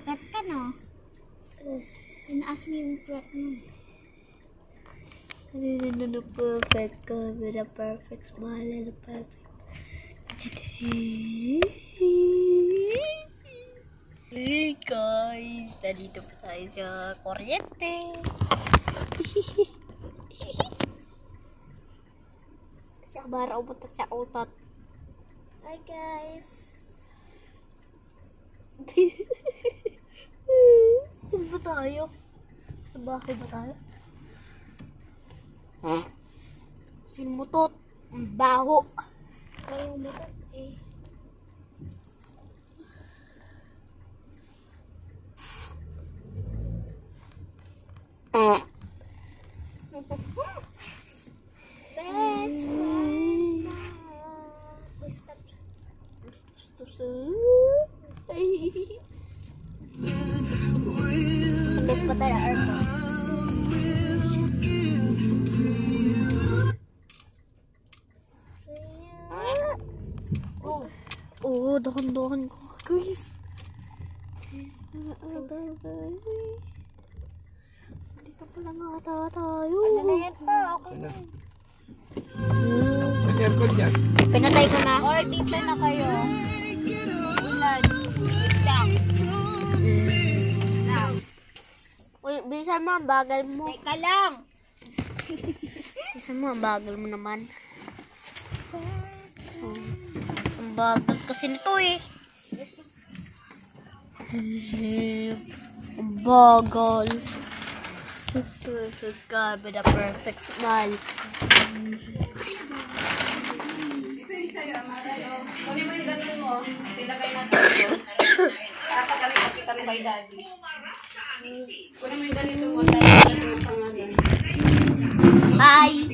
Pagkat ka, no? Inaas mo yung prat mo. Ano perfect ka with a perfect smile and a perfect. Hey guys, nandito pa tayo sa kuryente. Siya bara upunta sa utot. Hi guys. Saan ba tayo? Sa bahay ba tayo? Simutot. Ang baho. Ayaw mo to eh. Best friend. Balik pa tayo aircon. Oh, dahan-dahan ko, guys. Dito pala nga tayo. Ano na yan pa? Okay na. May aircon dyan. Pinatay ko na. Or tita na kayo. Ulan. Lang. Lang. Uy, bilisan mo, ang bagal mo. Teka lang. Bilisan mo, ang bagal mo naman. Ang bagal kasi nito eh. Ang bagal. Perfect guy with a perfect smile. Kunin mo yung ganun mo. Ilagay natin ito. Para pagaling kasi kami kay daddy. Kunin mo yung ganito mo. Dahil yung pangalan. Ay!